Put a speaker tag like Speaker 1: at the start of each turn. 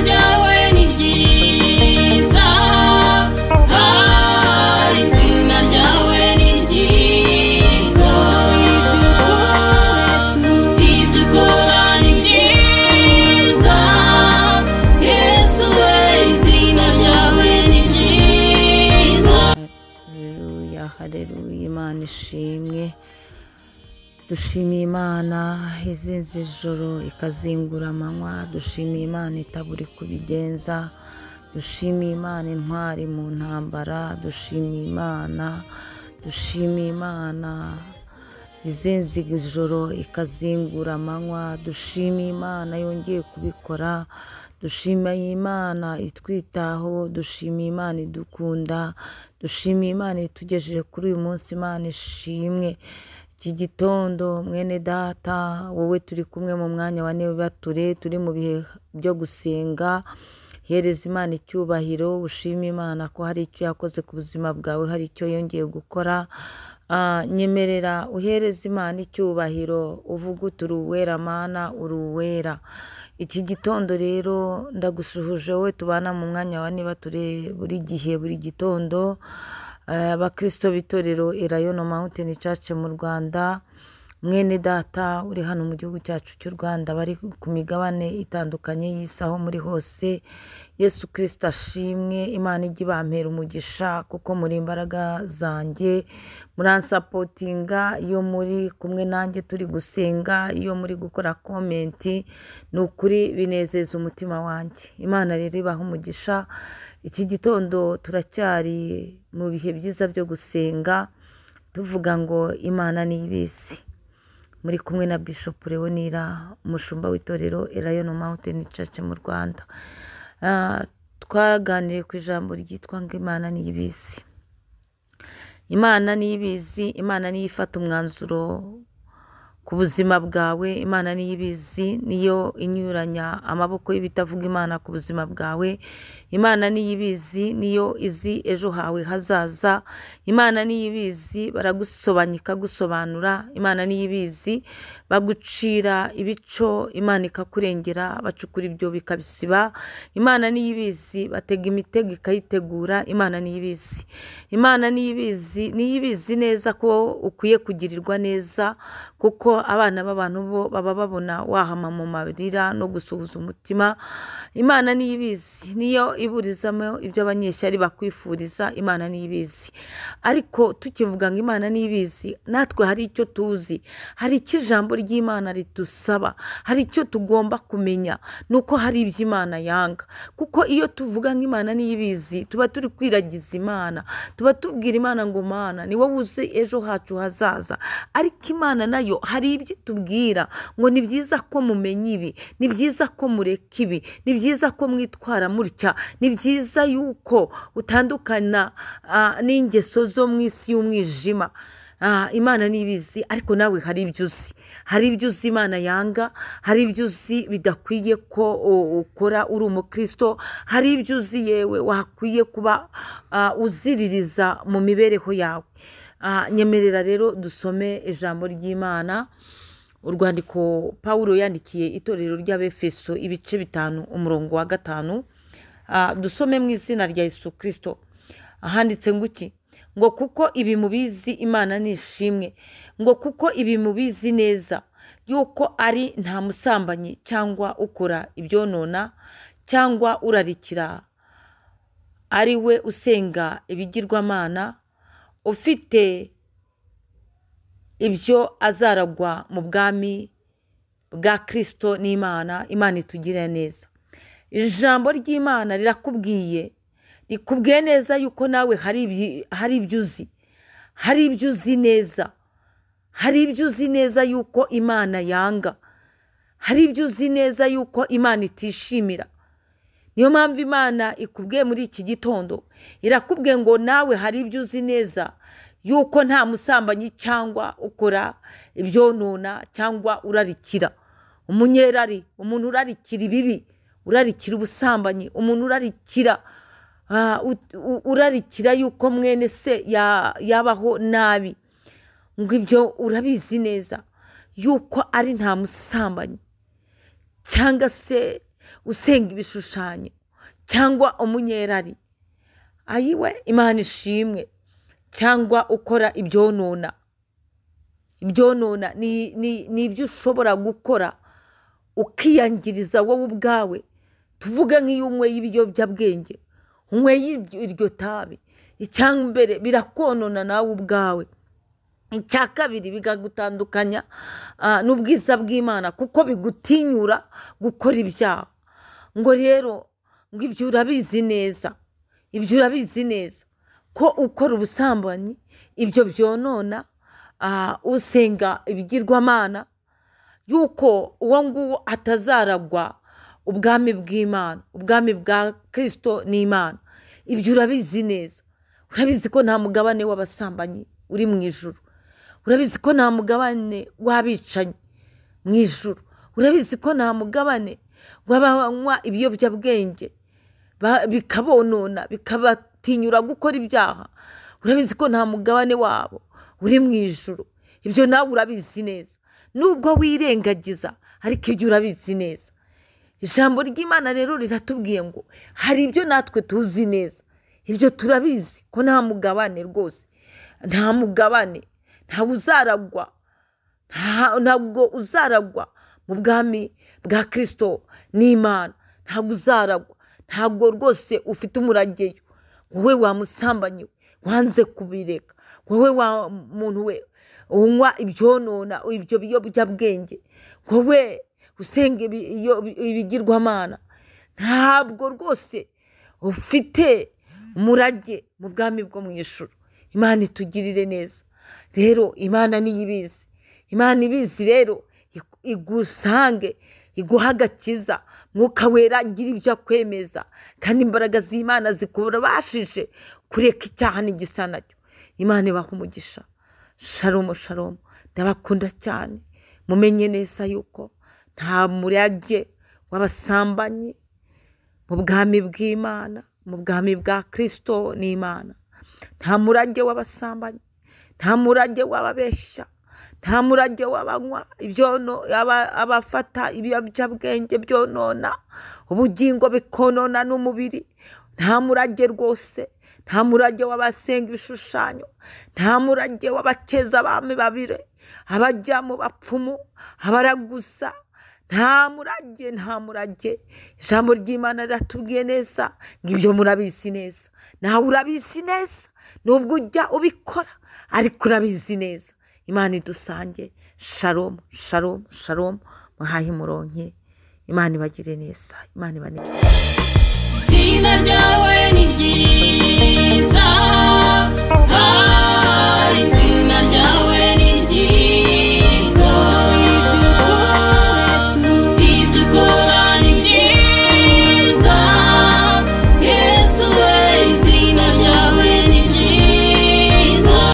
Speaker 1: ryawe ni ryiza, izina ryawe ni ryiza, ibyo ukora ni byiza, Yesu we, izina ryawe ni ryiza.
Speaker 2: Haleluya, haleluya, Imana ishimwe. Dushimiye Imana izinze ijoro ikazingura amanywa, dushimiye Imana itaburi kubigenza, dushimiye Imana intwari mu ntambara, dushimiye Imana izinze ijoro ikazingura amanywa, dushimiye Imana yongeye kubikora, dushimiye Imana itwitaho, dushimiye Imana idukunda, dushimiye Imana itugejeje kuri uyu munsi. Imana ishimwe. Iki gitondo mwene data, wowe turi kumwe mu mwanya wa nebature, turi mu bihe byo gusenga, hereza Imana icyubahiro, ushima Imana ko hari icyo yakoze ku buzima bwawe, hari icyo yongeye gukora. Nyemerera uhereza Imana icyubahiro, uvuga uturi uwera Mana, uri uwera. Iki gitondo rero ndagusuhuje wowe tubana mu mwanya wa nebature buri gihe, buri gitondo, abakristo b'itorero Elayono Mountain Church mu Rwanda, mwene data uri hano mu gihugu cyacu cy'u Rwanda, bari ku migabane itandukanye y'isi aho muri hose, Yesu Kristo ashimwe. Imana ijye ibampera umugisha kuko muri imbaraga zanjye, muransapotinga iyo muri kumwe nanjye turi gusenga, iyo muri gukora komenti, ni ukuri binezeza umutima wanjye. Imana rero ibaha umugisha. Iki gitondo turacyari mu bihe byiza byo gusenga, tuvuga ngo Imana ni ibizi. Muri kumwe na Bishop Leonira, umushumba w'itorero Elayono Mountain Church mu Rwanda. Twaraganiriye ku ijambo ryitwa ngo Imana ni ibizi. Imana ni ibizi, Imana niyo ifata umwanzuro ku buzima bwawe, Imana niyo ibizi, niyo inyuranya amaboko y'ibitavuga Imana ku buzima bwawe. Imana niyo ibizi, niyo izi ejo hawe hazaza. Imana niyo ibizi, baragusobanya ikagusobanura. Imana niyo ibizi, bagucira ibico, Imana ikakurengera, bacukura ibyo bikabisiba. Imana niyo ibizi, batega imitego ikayitegura. Imana niyo ibizi. Imana niyo ibizi, niyo ibizi neza ko ukwiye kugirirwa neza, kuko abana b'abantu bo baba babona wahama mu marira no gusuhuza umutima. Imana niyo ibizi, niyo iburizamo ibyo abanyeshyari bakwifuriza. Imana niyo ibizi. Ariko tukivuga ngo Imana niyo ibizi, natwe hari icyo tuzi, hari icyo ijambo ry'Imana ridusaba, hari icyo tugomba kumenya, nuko hari ibyo Imana yanga. Kuko iyo tuvuga ngo Imana niyo ibizi, tuba turi kwiragiza Imana, tuba tubwira Imana ngo Mana ni wowe uzi ejo hacu hazaza. Ariko Imana nayo hari ibyo tubwira ngo ni byiza ko mumenya ibi, ni byiza ko mureka ibi, ni byiza ko mwitwara mutya, ni byiza yuko utandukana n'ingeso zo mu isi y'umwijima. Imana ni ibizi. Ariko nawe hari ibyo uzi, hari ibyo uzi Imana yanga, hari ibyo uzi bidakwiye ko ukora uri umukristo, hari ibyo uzi yewe wakwiye kuba uziririza mu mibereho yawe. Nyemerera rero dusome ijambo ry'Imana, urwandiko Pawulo yandikiye itorero ry'Abefeso ibice 5 umurongo wa 5. Dusome mu izina rya Yesu Kristo. Ahanditse ngo iki? Ngo kuko ibi mubizi Imana nishimwe, ngo kuko ibi mubizi neza yuko ari nta musambanyi cyangwa ukora ibyonona cyangwa urarikira ari we usenga ibigirwamana ufite ibyo azaragwa mu bwami bwa Kristo n'Imana. Imana itugirira neza. Ijambo ry'Imana rirakubwiye neza yuko nawe hari ibyo uzi, hari ibyo uzi neza, hari ibyo uzi neza yuko Imana yanga, hari ibyo uzi neza yuko Imana itishimira. Niyo mpamvu Imana ikubwiye muri iki gitondo, irakubwiye ngo nawe hari ibyo uzi neza yuko nta musambanyi cyangwa ukora ibyonona cyangwa urarikira umunyerari, umuntu urarikira ibibi, urarikira ubusambanyi, umuntu urarikira yuko mwene se yabaho nabi. Ngo ibyo urabizi neza yuko ari nta musambanyi cyangwa se usenga ibishushanyo cyangwa umunyerari, ayiwe Imana ishimwe, cyangwa ukora ibyonona ni ibyo ushobora gukora ukiyangiriza wowe ubwawe. Tuvuga nk'iyo unyweye ibiyobyabwenge, unyweye iryo tabi, icyangwa mbere birakonona nawe ubwawe. Icya kabiri bikagutandukanya n'ubwiza bw'Imana kuko bigutinyura gukora ibyaha. Ngo rero ngo ibyo urabizi neza, ko ukora ubusambanyi ibyo byonona, usenga ibigirwamana, yuko uwo nguwo atazaragwa ubwami bw'Imana, ubwami bwa Kristo n'Imana. Ibyo urabizi neza. Urabizi ko nta mugabane w'abasambanyi uri mu ijuru. Urabizi ko nta mugabane w'abicanyi mu ijuru. Urabizi ko nta mugabane w'abanywa ibiyobyabwenge bikabonona bikabatinyura gukora ibyaha. Urabizi ko nta mugabane wabo uri mu ijuru. Ibyo nawe urabizi neza, nubwo wirengagiza, ariko ibyo urabizi neza. Ijambo ry'Imana rero riratubwiye ngo hari ibyo natwe tuzi neza. Ibyo turabizi ko nta mugabane rwose, nta mugabane, ntabwo uzaragwa mu bwami bwa Kristo n'Imana. Ntabwo uzaragwa, ntabwo rwose ufite umurageyo. Wowe wamusambanyi wanze kubireka, wowe wa muntu we unywa ibyonona ibyo biyobyabwenge, wowe usenga ibigirwamana, ntabwo rwose ufite umurage mu bwami bwo mu ijuru. Imana itugirire neza. Rero Imana niyo ibizi. Imana ibizi rero igusange, iguha agakiza. Mwuka Wera agira ibyo akwemeza, kandi imbaraga z'Imana zikurabashije kureka icyaha n'igisa nacyo. Imana ibaha umugisha. Shalom shalom. Ndabakunda cyane. Mumenye neza yuko nta murage w'abasambanyi mu bwami bw'Imana, mu bwami bwa Kristo n'Imana. Nta murage w'abasambanyi, nta murage w'ababeshya, nta murage w'abanywa abafata ibiyobyabwenge byonona ubugingo bikonona n'umubiri. Nta murage rwose, nta murage w'abasenga ibishushanyo, nta murage w'abakeza abami babiri, abajya mu bapfumu, abaraguza. Nta murage. Ijambo ry'Imana riratubwiye neza ngo ibyo murabizi neza. Nawe urabizi neza, nubwo ujya ubikora, ariko urabizi neza. Imana idusange. Shalom shalom shalom. Muhaye muronke. Imana ibagire neza. Imana ibaneze.
Speaker 1: Izina ryawe ni ryiza.